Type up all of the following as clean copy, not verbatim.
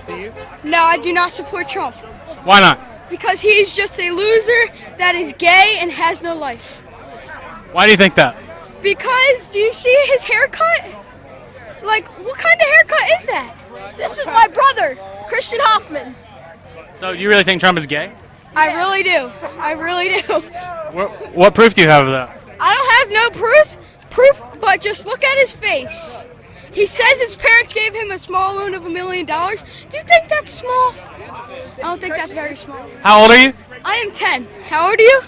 Do you? No, I do not support Trump. Why not? Because he's just a loser that is gay and has no life. Why do you think that? Because, do you see his haircut? Like, what kind of haircut is that? This is my brother, Christian Hoffman. So you really think Trump is gay? I really do. I really do. What proof do you have of that? I don't have no proof, but just look at his face. He says his parents gave him a small loan of $1 million. Do you think that's small? I don't think that's very small. How old are you? I am 10. How old are you?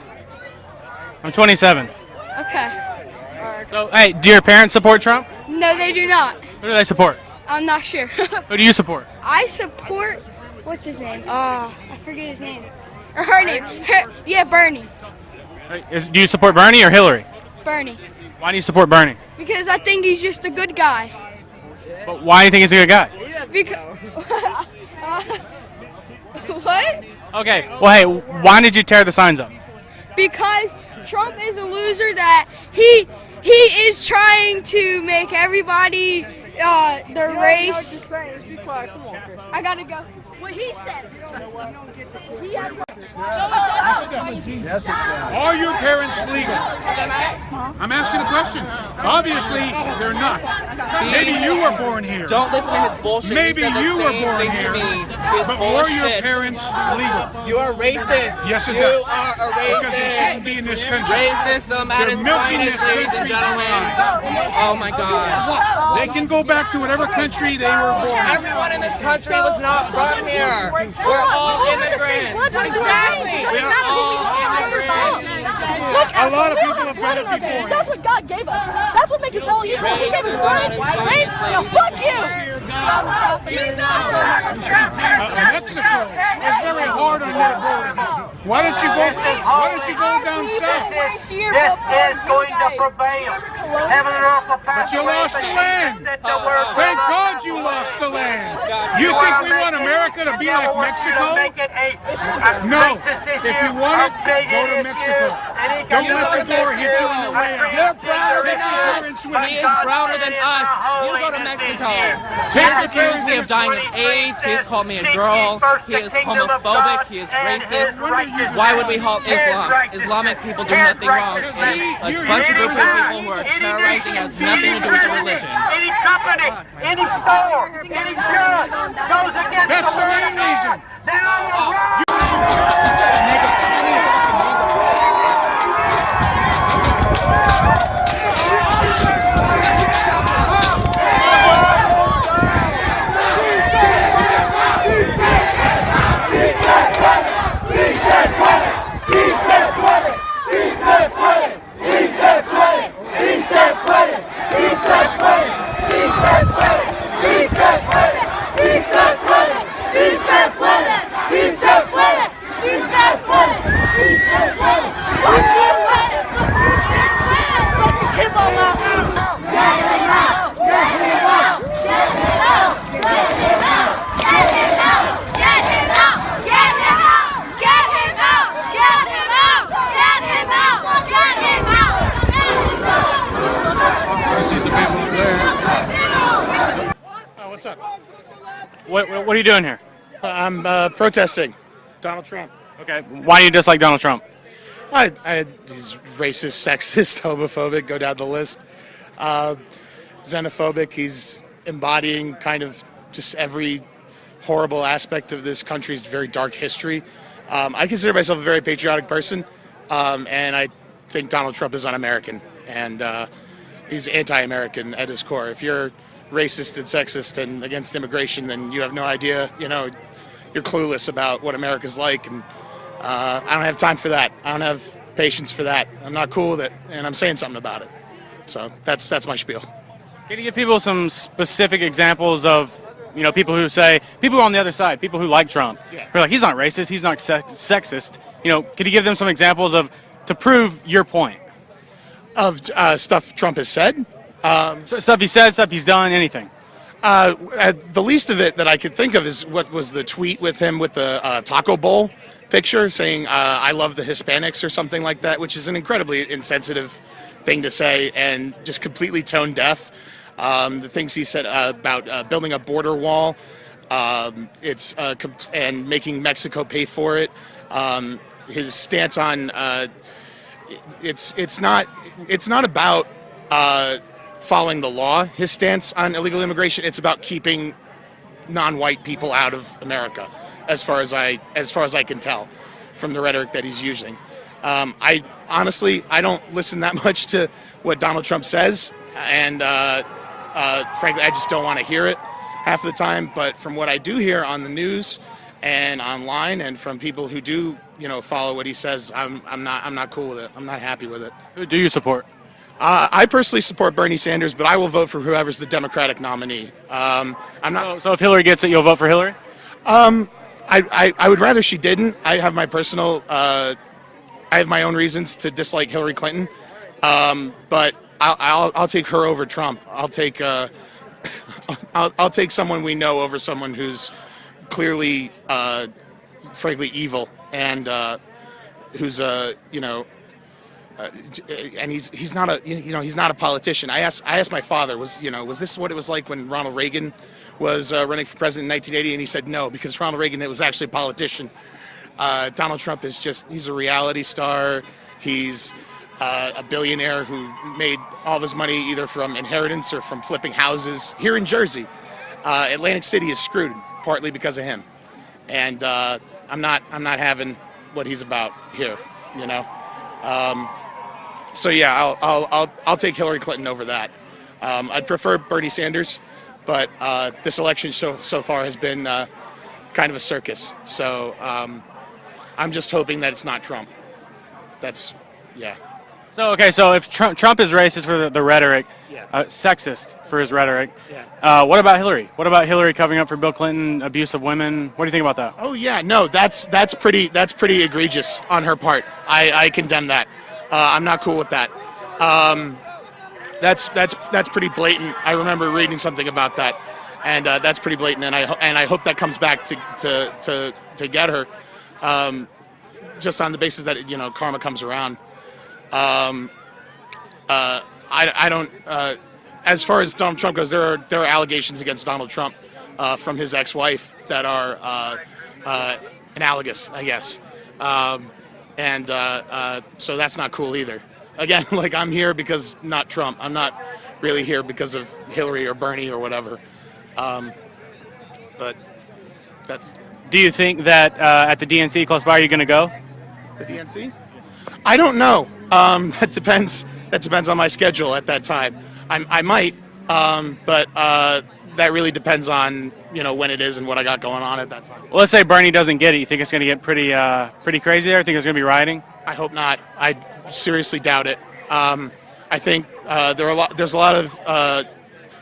I'm 27. Okay. So, hey, do your parents support Trump? No, they do not. Who do they support? I'm not sure. Who do you support? I support, what's his name? I forget his name. Or her name. Yeah, Bernie. Do you support Bernie or Hillary? Bernie. Why do you support Bernie? Because I think he's just a good guy. But why do you think he's a good guy? Because, what? Okay, well, hey, why did you tear the signs up? Because Trump is a loser that he is trying to make everybody their race. I gotta go. What he said. He has Are your parents legal? I'm asking a question. Obviously, they're not. Maybe you were born here. Don't listen to his bullshit. Maybe you were born thing here. to me. His But were your bullshit. parents legal? You are racist. Yes, it you does. are a racist. Because it shouldn't be in this country. Racism at They're its milking finest, this ladies and country gentlemen. dry. Oh my God. They can go back to whatever country they were born in. Everyone in this country was not from here. We're all immigrants. Exactly. We're all immigrants. Look, A lot of people have better before. that's what God gave us. That's what makes us all equal. He gave us rights. Now fuck you. Mexico is very hard on their borders. Why don't you go down south? This is going to prevail. Heaven and earth will pass But you away, lost the land. Thank God you lost the land. You think we want America to be like Mexico? No. If you want it, go to Mexico. Don't let the door hit you on the way out. You're browner than Take your us. parents with He you. is browner than us. You go to Mexico. He Take has your accused parents me of dying of AIDS. He has called me a girl. He is homophobic. He is racist. Why would we halt Islam? Islamic people do nothing wrong. It is a bunch of group of people who are terrorizing has nothing to do with the religion. Any company, any store, any judge goes against That's the main reason. What's up? What are you doing here? I'm protesting Donald Trump. Okay, why do you dislike Donald Trump? He's racist, sexist, homophobic, go down the list. Xenophobic, he's embodying kind of just every horrible aspect of this country's very dark history. I consider myself a very patriotic person, and I think Donald Trump is un-American, and he's anti-American at his core. If you're racist and sexist and against immigration, then you have no idea, you're clueless about what America's like, and I don't have time for that. I don't have patience for that. I'm not cool with it, and I'm saying something about it. So that's my spiel. Can you give people some specific examples of, people who on the other side, people who like Trump, who are like, he's not racist, he's not sexist. Could you give them some examples to prove your point? Of stuff Trump has said? Stuff he said, stuff he's done, anything. The least of it that I could think of is what was the tweet with him with the taco bowl picture saying, I love the Hispanics or something like that, which is an incredibly insensitive thing to say and just completely tone deaf. The things he said about building a border wall And making Mexico pay for it. His stance on it's not about following the law. His stance on illegal immigration, it's about keeping non-white people out of America, as far as I can tell from the rhetoric that he's using. I honestly don't listen that much to what Donald Trump says, and frankly, I just don't want to hear it half the time. But from what I do hear on the news and online, and from people who do, follow what he says, I'm not cool with it. I'm not happy with it. Who do you support? I personally support Bernie Sanders, but I will vote for whoever's the Democratic nominee. I'm not. So if Hillary gets it, you'll vote for Hillary? I would rather she didn't. I have my personal. I have my own reasons to dislike Hillary Clinton, but I'll take her over Trump. I'll take I'll take someone we know over someone who's clearly, frankly, evil, and who's and he's not a politician. I asked my father, was this what it was like when Ronald Reagan was running for president in 1980, and he said no, because Ronald Reagan was actually a politician. Donald Trump he's a reality star. He's a billionaire who made all of his money either from inheritance or from flipping houses here in Jersey. Atlantic City is screwed partly because of him, and I'm not having what he's about here. So yeah, I'll take Hillary Clinton over that. I'd prefer Bernie Sanders, but this election so far has been kind of a circus. So I'm just hoping that it's not Trump. Yeah. So if Trump is racist for the rhetoric, sexist for his rhetoric, what about Hillary? What about Hillary covering up for Bill Clinton, abuse of women? What do you think about that? Oh yeah, no, that's pretty egregious on her part. I condemn that. I'm not cool with that. That's pretty blatant. I remember reading something about that, and that's pretty blatant. And I hope that comes back to get her, just on the basis that karma comes around. I don't. As far as Donald Trump goes, there are allegations against Donald Trump from his ex-wife that are analogous, I guess. So that's not cool either. Again, I'm here because not Trump. I'm not really here because of Hillary or Bernie or whatever. But that's. Do you think that at the DNC close by, you're going to go? The DNC? I don't know. That depends on my schedule at that time. I might, but that really depends on when it is and what I got going on at that time. Well, let's say Bernie doesn't get it. You think it's going to get pretty crazy there? I think there's going to be rioting. I hope not. I seriously doubt it. I think there's a lot of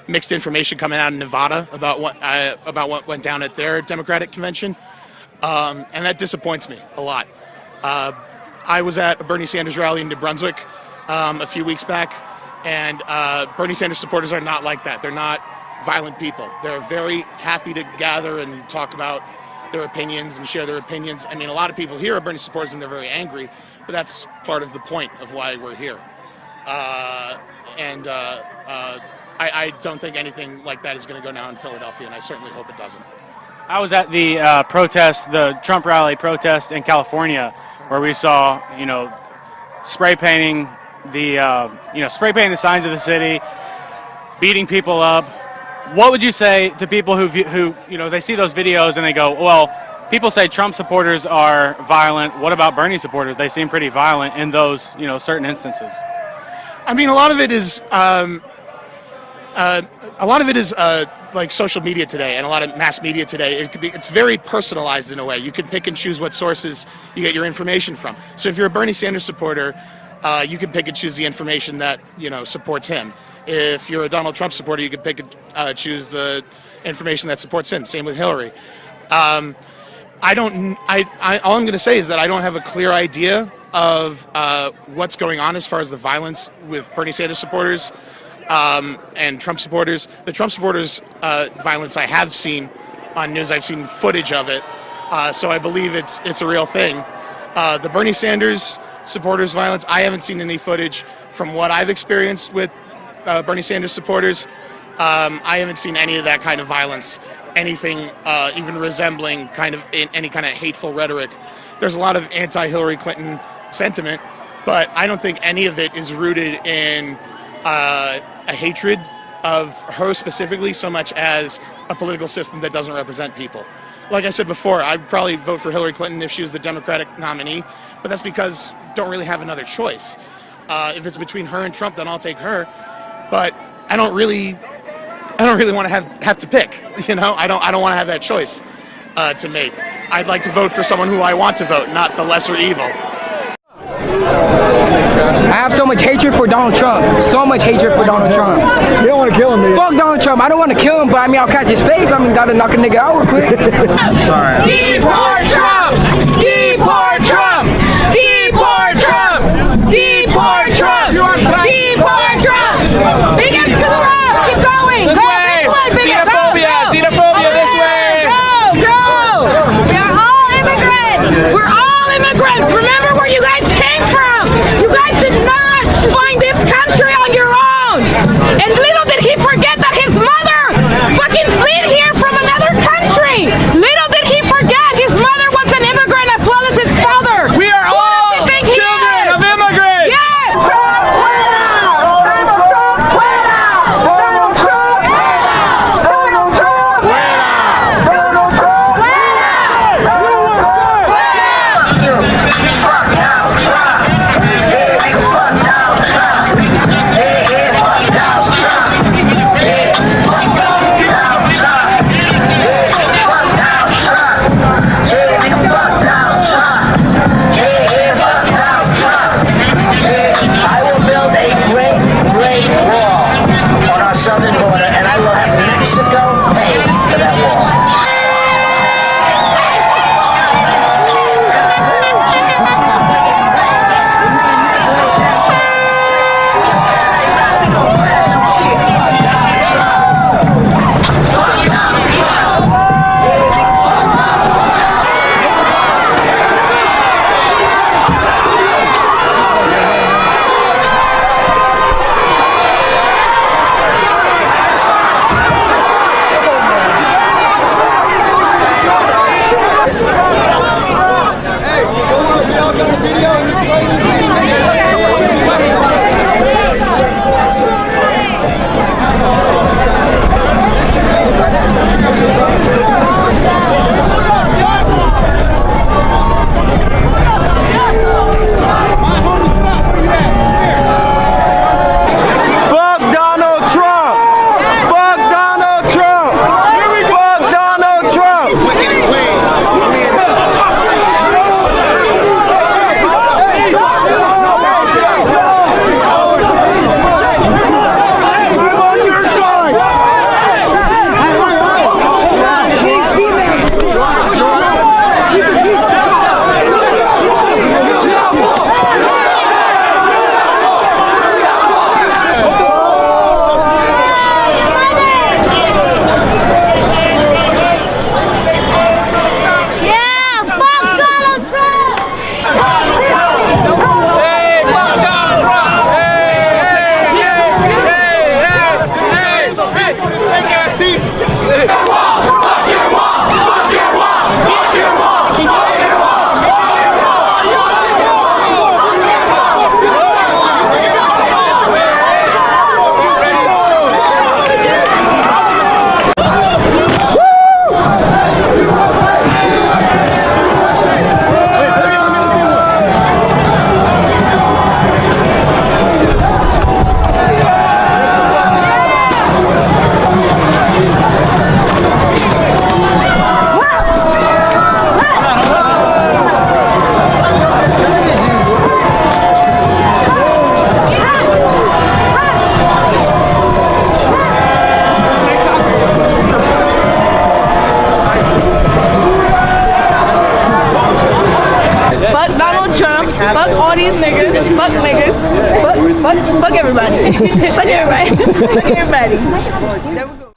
mixed information coming out of Nevada about what went down at their Democratic convention, and that disappoints me a lot. I was at a Bernie Sanders rally in New Brunswick a few weeks back, and Bernie Sanders supporters are not like that. They're not violent people. They're very happy to gather and talk about their opinions and share their opinions. I mean, a lot of people here are Bernie supporters and they're very angry, but that's part of the point of why we're here. I don't think anything like that is going to go down in Philadelphia, and I certainly hope it doesn't. I was at the the Trump rally protest in California, where we saw, spray painting the signs of the city, beating people up. What would you say to people who they see those videos and they go, well, people say Trump supporters are violent. What about Bernie supporters? They seem pretty violent in those, certain instances. I mean, a lot of it is like social media today and a lot of mass media today. It's very personalized in a way. You can pick and choose what sources you get your information from. So if you're a Bernie Sanders supporter, you can pick and choose the information that supports him. If you're a Donald Trump supporter, you can pick and choose the information that supports him. Same with Hillary. All I'm going to say is that I don't have a clear idea of what's going on as far as the violence with Bernie Sanders supporters and Trump supporters. The Trump supporters violence I have seen on news. I've seen footage of it, so I believe it's a real thing. The Bernie Sanders supporters violence, I haven't seen any footage. From what I've experienced with Bernie Sanders supporters, I haven't seen any of that kind of violence anything even resembling kind of any kind of hateful rhetoric. There's a lot of anti-Hillary Clinton sentiment, but I don't think any of it is rooted in a hatred of her specifically so much as a political system that doesn't represent people. Like I said before, I'd probably vote for Hillary Clinton if she was the Democratic nominee, but that's because I don't really have another choice. If it's between her and Trump, then I'll take her. But I don't really want to have to pick. You know, I don't want to have that choice to make. I'd like to vote for someone who I want to vote, not the lesser evil. I have so much hatred for Donald Trump. So much hatred for Donald Trump. You don't want to kill him, man. Fuck Donald Trump. I don't want to kill him, but I mean, I'll catch his face. I mean, gotta knock a nigga out real quick. Sorry. Deport Trump! Deport Trump! Deport Trump! Deport Trump! Deport Trump! Bigots to the left! Keep going! This way! Xenophobia! Xenophobia this way! Go! We are all immigrants! We're all immigrants! Remember where you guys came from! You guys did not find this country on your own! And little did he forget that his mother fucking fled here from another country! Little did he forget his mother was an immigrant as well as his father! We are all children of immigrants! Yes! Southern border, and I will have Mexico pay for that wall. Fuck all these niggas. Fuck niggas. Fuck everybody. Fuck everybody. Fuck everybody. There we go.